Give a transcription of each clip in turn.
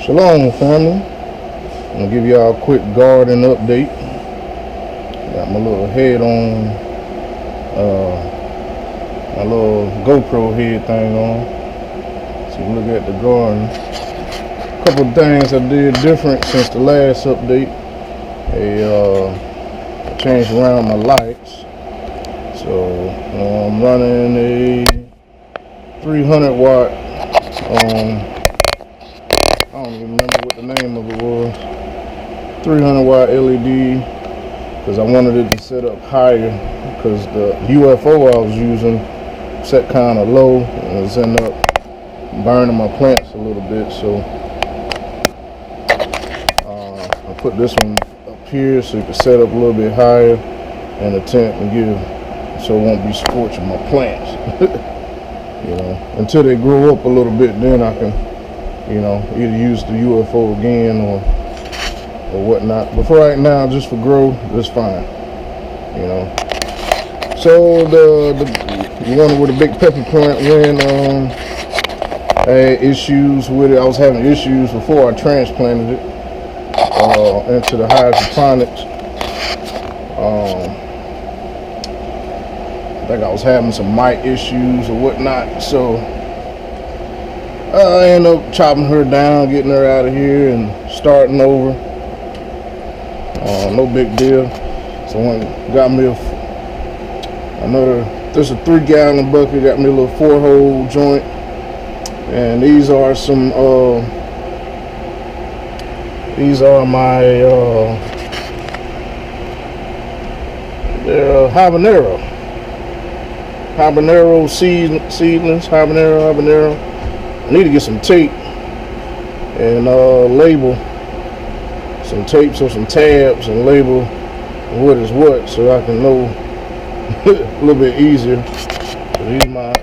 Shalom, family. I'm gonna give y'all a quick garden update. Got my little head on, my little GoPro head thing on. So you look at the garden. A couple of things I did different since the last update. I changed around my lights. So I'm running a 300 watt. I don't even remember what the name of it was. 300 watt LED, because I wanted it to set up higher, because the UFO I was using set kind of low and it's ended up burning my plants a little bit. So I put this one up here so you can set up a little bit higher and the tent and give, so it won't be scorching my plants. You know, until they grow up a little bit, then I can, you know, either use the UFO again or whatnot. But for right now, just for grow, that's fine. You know. So the one with the big pepper plant went, I had issues with it. I was having issues before I transplanted it into the hydroponics. I think I was having some mite issues or whatnot, so I ended up chopping her down, getting her out of here and starting over. No big deal. So I got me there's a 3-gallon bucket, got me a little 4-hole joint, and these are some my they're habanero seedlings, habanero. I need to get some tape and label some tapes or some tabs and label what is what, so I can know a little bit easier. So these are my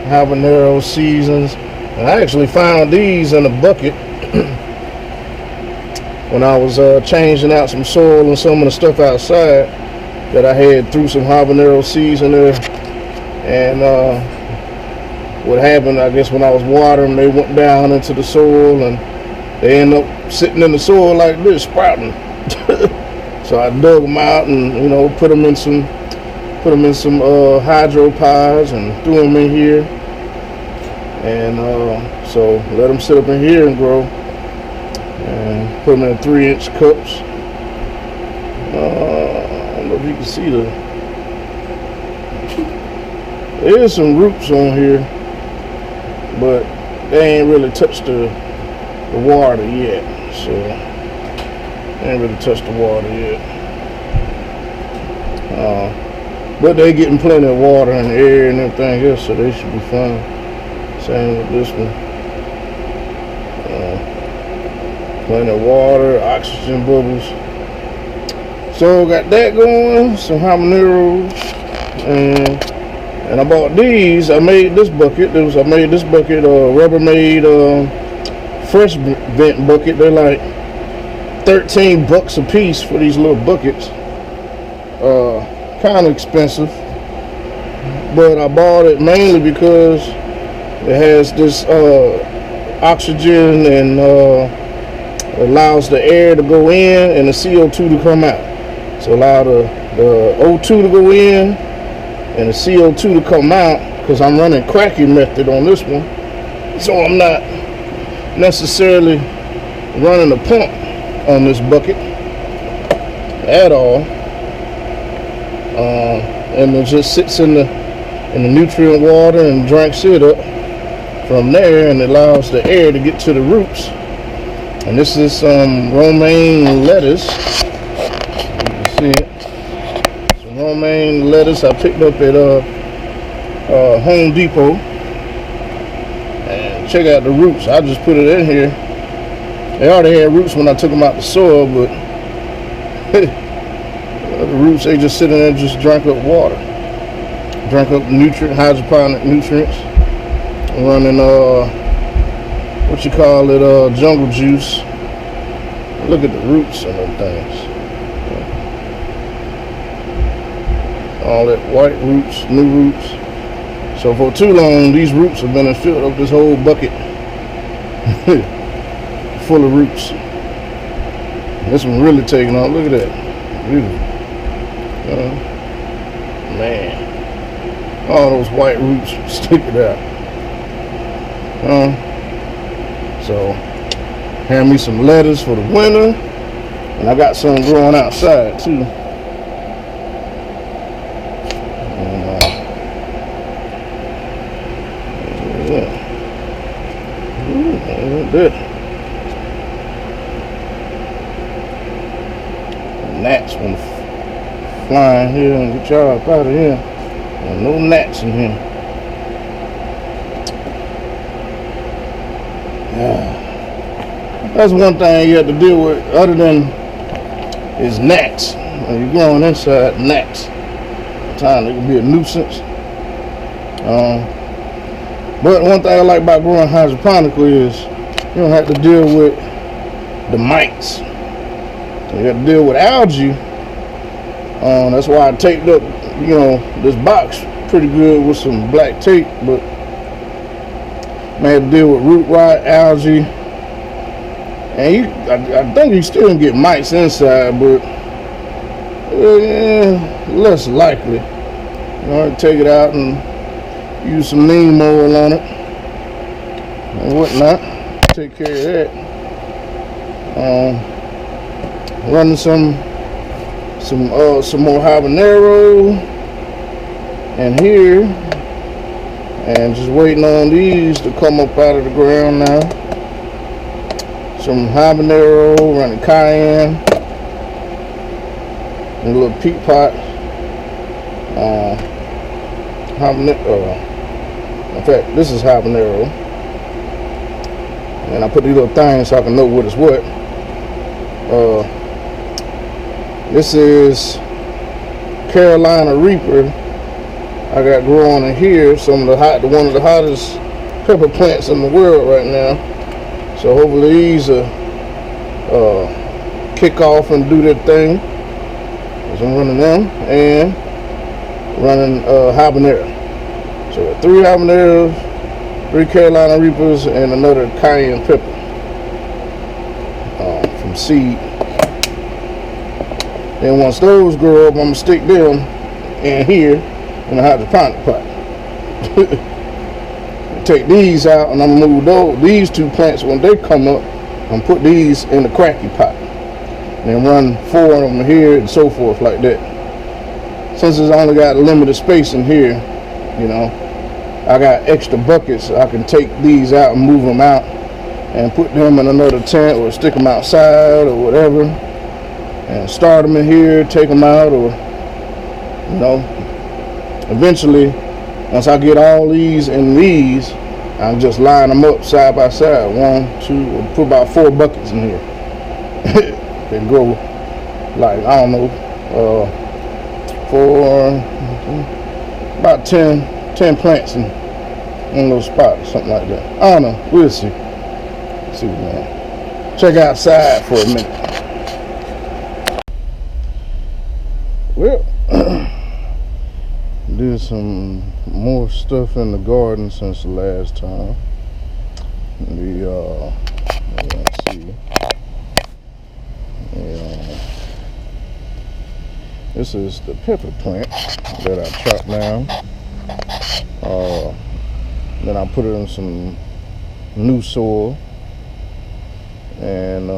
habanero seasons, and I actually found these in a bucket when I was changing out some soil and some of the stuff outside, that I had threw some habanero seeds in there. And what happened, I guess, when I was watering, they went down into the soil and they ended up sitting in the soil like this, sprouting. So I dug them out and, you know, put them in some hydro pods and threw them in here. And so let them sit up in here and grow, and put them in 3-inch cups. I don't know if you can see there is some roots on here, but they ain't really touched the water yet. So they ain't really touched the water yet. But they getting plenty of water and air and everything else, so they should be fine. Same with this one. Plenty of water, oxygen bubbles. So got that going, some habaneros, and I bought these. I made this bucket. I made this bucket Rubbermaid fresh vent bucket. They're like $13 a piece for these little buckets. Kind of expensive, but I bought it mainly because it has this oxygen and allows the air to go in and the CO2 to come out. So allow the O2 to go in and the CO2 to come out, because I'm running Cracky method on this one. So I'm not necessarily running a pump on this bucket at all. And it just sits in the nutrient water and drinks it up from there, and it allows the air to get to the roots. And this is some romaine lettuce. You can see it. Some romaine lettuce I picked up at Home Depot. And check out the roots. I just put it in here. They already had roots when I took them out the soil, but the roots, they just sit in there and just drink up water. Drink up hydroponic nutrients. I'm running jungle juice. Look at the roots and them things. All that white roots, new roots. So for too long, these roots have been filled up this whole bucket. full of roots. This one really taking off. Look at that. Beautiful. Man. All those white roots sticking out. So, hand me some lettuce for the winter. And I got some growing outside too. Good. Gnats want to fly in here and get y'all up out of here. And no gnats in here. Yeah. That's one thing you have to deal with other than is gnats. When you're growing inside, gnats. Sometimes it can be a nuisance. But one thing I like about growing hydroponically is you don't have to deal with the mites. You have to deal with algae. That's why I taped up, this box pretty good with some black tape, but I had to deal with root rot, algae, and I think you still can get mites inside, but less likely. Take it out and use some neem oil on it and whatnot. Take care of that. Running some more habanero in here, and just waiting on these to come up out of the ground now. Some habanero, running cayenne, and a little peat pot. In fact, this is habanero. And I put these little things so I can know what is what. This is Carolina Reaper. I got growing in here one of the hottest pepper plants in the world right now. So hopefully these kick off and do their thing. So I'm running them and running habanero. So 3 habaneros, 3 Carolina Reapers, and another cayenne pepper from seed. And once those grow up, I'm gonna stick them in here in the hydroponic pot. Take these out, and I'm gonna move these 2 plants when they come up, and put these in the cracky pot. And then run 4 of them here and so forth like that. Since it's only got limited space in here, I got extra buckets. I can take these out and move them out and put them in another tent or stick them outside or whatever, and start them in here, take them out, or eventually once I get all these in these, I'll just line them up side by side. 1, 2, put about 4 buckets in here. They grow like, I don't know, about 10 plants in one little spot or something like that. I don't know. We'll see. See what's going on. Check outside for a minute. Well, did some more stuff in the garden since the last time. Let's see. This is the pepper plant that I chopped down. Then I put it in some new soil and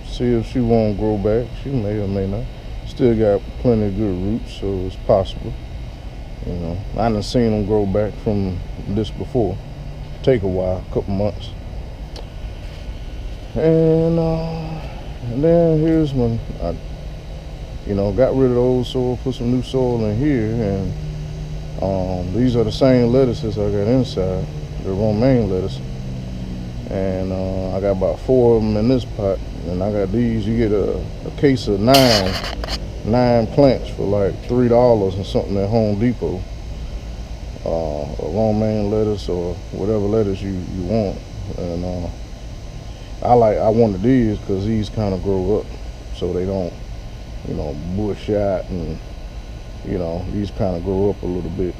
see if she won't grow back. She may or may not. Still got plenty of good roots, so it's possible. I done seen them grow back from this before. Take a while, a couple months. And then here's when I got rid of the old soil, put some new soil in here, and these are the same lettuces I got inside, the romaine lettuce. And I got about 4 of them in this pot, and I got these. You get a case of 9 plants for like $3 or something at Home Depot. A romaine lettuce or whatever lettuce you want. And I wanted these because these kind of grow up so they don't bush out, and these kind of grow up a little bit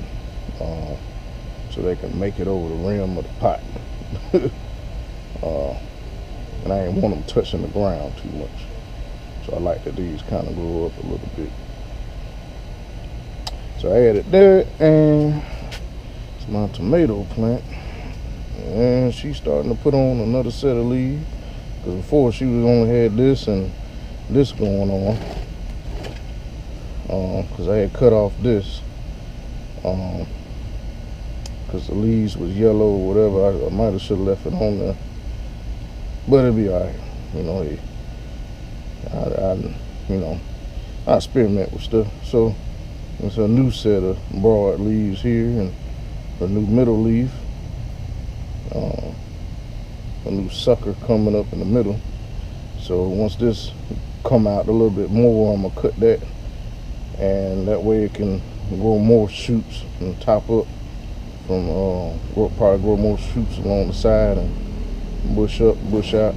so they can make it over the rim of the pot. and I ain't want them touching the ground too much. So I like that these kind of grow up a little bit. So I added that, and it's my tomato plant, and she's starting to put on another set of leaves. Because before she was only had this and this going on. Because I had cut off this. Because the leaves was yellow or whatever. I might have should have left it on there. But it'll be alright. You know, I experiment with stuff. So it's a new set of broad leaves here and a new middle leaf. A new sucker coming up in the middle. So once this come out a little bit more, I'm gonna cut that, and that way it can grow more shoots and top up from probably grow more shoots along the side and bush up, bush out.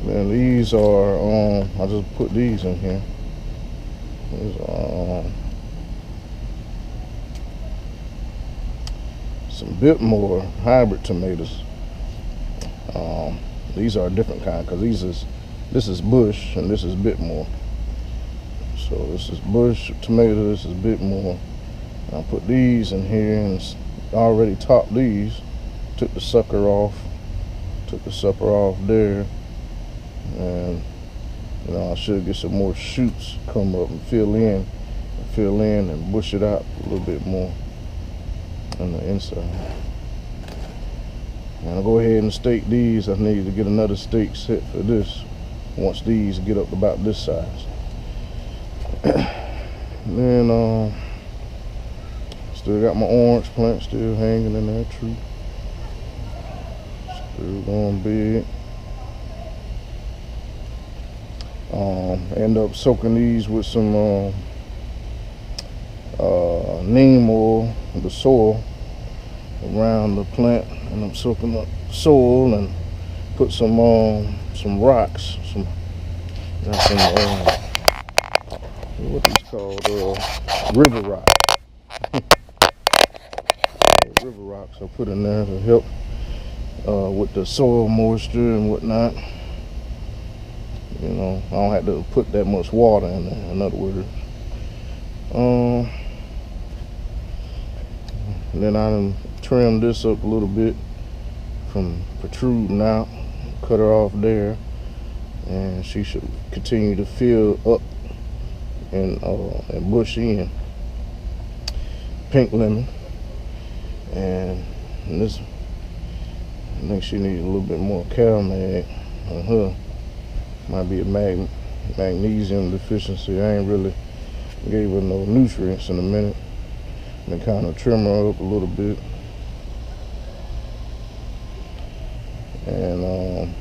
And these are I just put these in here. These are some Biltmore hybrid tomatoes. These are a different kind because this is Bush and this is Biltmore. So this is Bush tomato, this is Biltmore. I put these in here and already topped these. Took the sucker off there, and I should get some more shoots come up and fill in and bush it out a little bit more on the inside. And I'll go ahead and stake these. I need to get another stake set for this once these get up about this size. Then still got my orange plant still hanging in that tree. Still going big. End up soaking these with some neem oil, the soil around the plant, and I'm soaking up soil and put some rocks, what these called, river rocks. River rocks I put in there to help with the soil moisture and whatnot. I don't have to put that much water in there, in other words. And then I done trimmed this up a little bit from protruding out, cut her off there, and she should continue to fill up and bush in. Pink lemon, and this, I think she needs a little bit more CalMag on her. Might be a magnesium deficiency. I ain't really gave her no nutrients in a minute. And kind of trim her up a little bit. And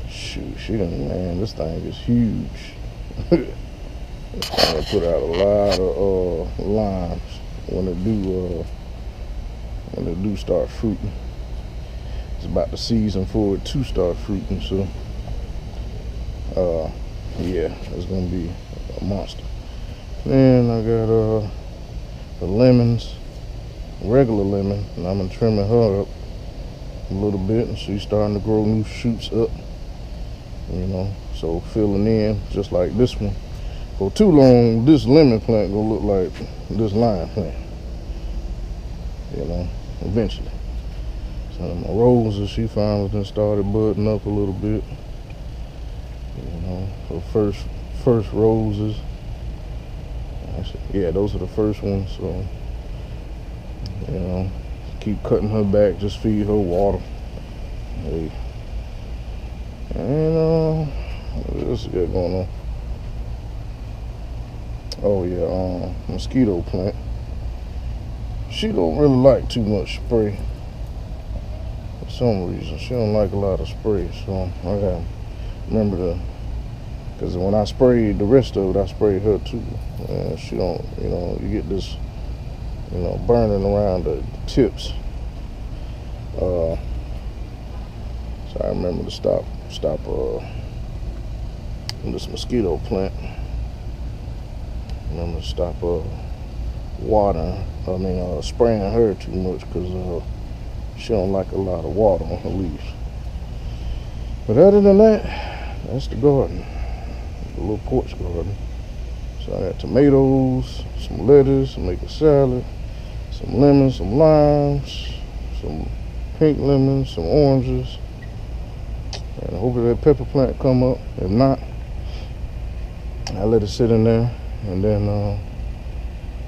shoot, she done, man, this thing is huge. This thing put out a lot of limes when it do start fruiting. It's about the season for it to start fruiting, so yeah, it's gonna be a monster. Then I got the lemons, regular lemon, and I'm gonna trim her up a little bit, and she's starting to grow new shoots up. So filling in just like this one. For too long, this lemon plant gonna look like this lime plant. Eventually. So my roses, she finally done started budding up a little bit. So first roses. Actually, yeah, those are the first ones. So keep cutting her back, just feed her water. Hey. And what else we got going on? Oh yeah, mosquito plant. She don't really like too much spray. For some reason, she don't like a lot of spray. So I gotta remember because when I sprayed the rest of it, I sprayed her too. And she don't, you get this, burning around the tips. So I remember to stop this mosquito plant. Remember to stop spraying her too much, because She don't like a lot of water on her leaves. But other than that, that's the garden. The little porch garden. So I got tomatoes, some lettuce, make a salad, some lemons, some limes, some pink lemons, some oranges. And hopefully that pepper plant come up. If not, I let it sit in there. And then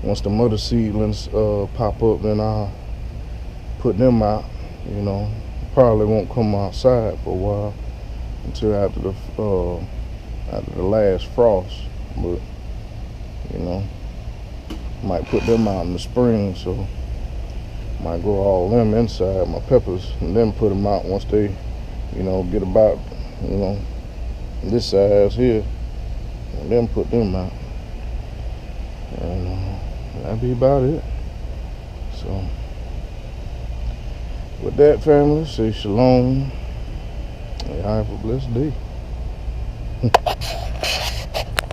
once the mother seedlings pop up, then I'll put them out. You know, probably won't come outside for a while until after the last frost. But you know, might put them out in the spring, so might grow all them inside my peppers and then put them out once they, you know, get about, you know, this size here, and then put them out. And that'd be about it. So with that, family, say shalom and have a blessed day.